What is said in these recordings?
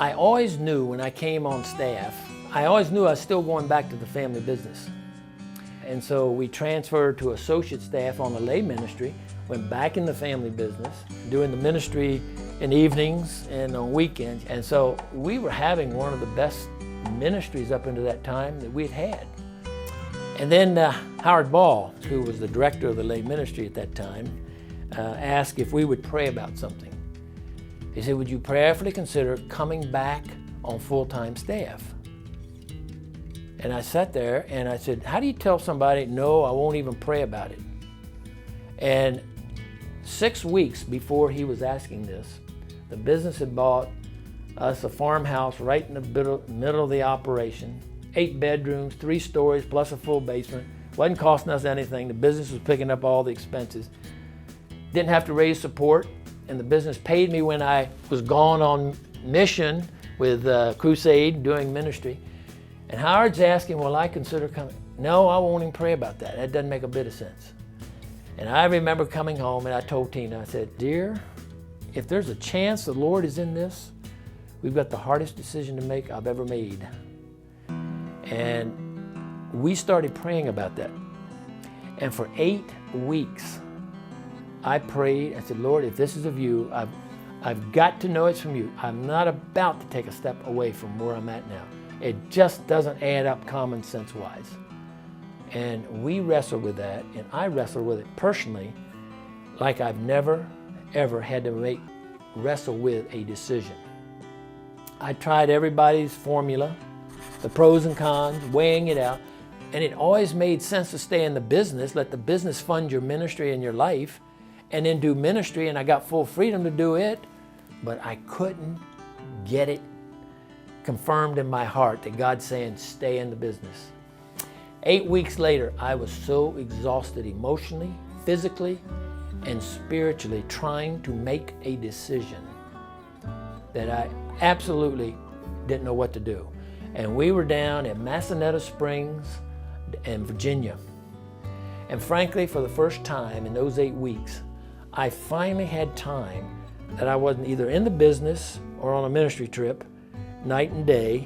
I always knew when I came on staff, I always knew I was still going back to the family business. And so we transferred to associate staff on the lay ministry, went back in the family business, doing the ministry in evenings and on weekends. And so we were having one of the best ministries up into that time that we'd had. And then Howard Ball, who was the director of the lay ministry at that time, asked if we would pray about something. He said, would you prayerfully consider coming back on full-time staff? And I sat there and I said, how do you tell somebody, no, I won't even pray about it? And 6 weeks before he was asking this, the business had bought us a farmhouse right in the middle of the operation, 8 bedrooms, 3 stories, plus a full basement. Wasn't costing us anything. The business was picking up all the expenses. Didn't have to raise support, and the business paid me when I was gone on mission with Crusade, doing ministry. And Howard's asking, will I consider coming? No, I won't even pray about that. That doesn't make a bit of sense. And I remember coming home and I told Tina, I said, dear, if there's a chance the Lord is in this, we've got the hardest decision to make I've ever made. And we started praying about that. And for 8 weeks, I prayed and said, Lord, if this is of you, I've got to know it's from you. I'm not about to take a step away from where I'm at now. It just doesn't add up common sense wise. And we wrestled with that, and I wrestled with it personally like I've never, ever had to wrestle with a decision. I tried everybody's formula, the pros and cons, weighing it out, and it always made sense to stay in the business, let the business fund your ministry and your life, and then do ministry, and I got full freedom to do it, but I couldn't get it confirmed in my heart that God's saying, stay in the business. 8 weeks later, I was so exhausted emotionally, physically, and spiritually trying to make a decision that I absolutely didn't know what to do. And we were down at Massanutten Springs in Virginia. And frankly, for the first time in those 8 weeks, I finally had time that I wasn't either in the business or on a ministry trip, night and day,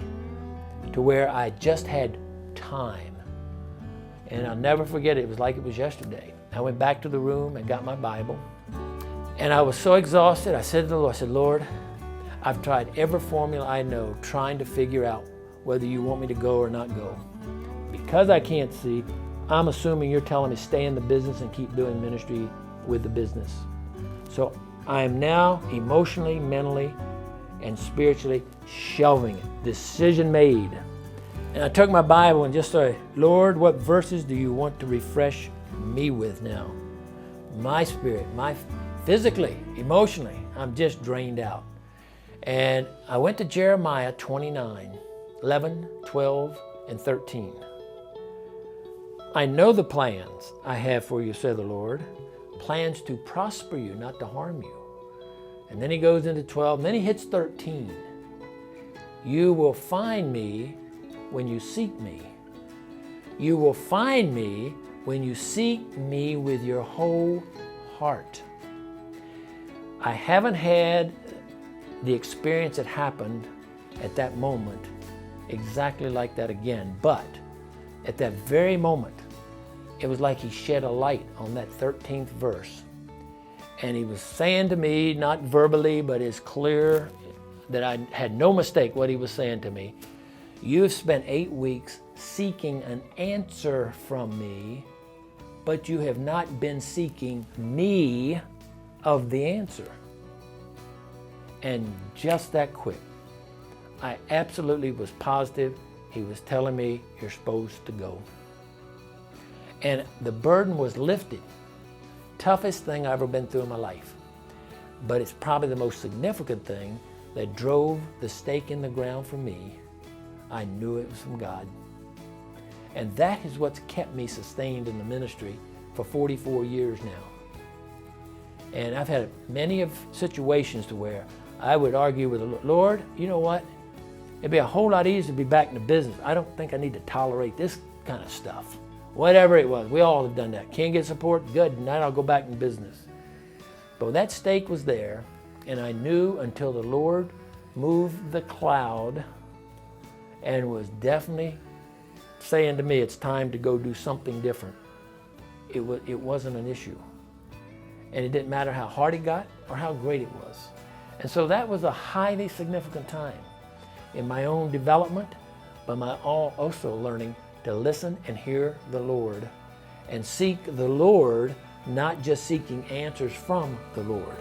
to where I just had time. And I'll never forget it. It was like it was yesterday. I went back to the room and got my Bible. And I was so exhausted, I said to the Lord, I said, Lord, I've tried every formula I know trying to figure out whether you want me to go or not go. Because I can't see, I'm assuming you're telling me stay in the business and keep doing ministry with the business. So I am now emotionally, mentally, and spiritually shelving it. Decision made. And I took my Bible and just started, Lord, what verses do you want to refresh me with now? My spirit, physically, emotionally, I'm just drained out. And I went to Jeremiah 29, 11, 12, and 13. I know the plans I have for you, said the Lord, plans to prosper you, not to harm you. And then he goes into 12, and then he hits 13. You will find me when you seek me. You will find me when you seek me with your whole heart. I haven't had the experience that happened at that moment exactly like that again, but at that very moment, it was like he shed a light on that 13th verse. And he was saying to me, not verbally, but it's clear that I had no mistake what he was saying to me. You've spent 8 weeks seeking an answer from me, but you have not been seeking me of the answer. And just that quick, I absolutely was positive he was telling me you're supposed to go. And the burden was lifted. Toughest thing I've ever been through in my life. But it's probably the most significant thing that drove the stake in the ground for me. I knew it was from God. And that is what's kept me sustained in the ministry for 44 years now. And I've had many of situations to where I would argue with the Lord, you know what? It'd be a whole lot easier to be back in the business. I don't think I need to tolerate this kind of stuff. Whatever it was, we all have done that. Can't get support? Good, and then I'll go back in business. But that stake was there, and I knew until the Lord moved the cloud and was definitely saying to me, it's time to go do something different. It wasn't an issue. And it didn't matter how hard it got or how great it was. And so that was a highly significant time in my own development, but my also learning to listen and hear the Lord and seek the Lord, not just seeking answers from the Lord.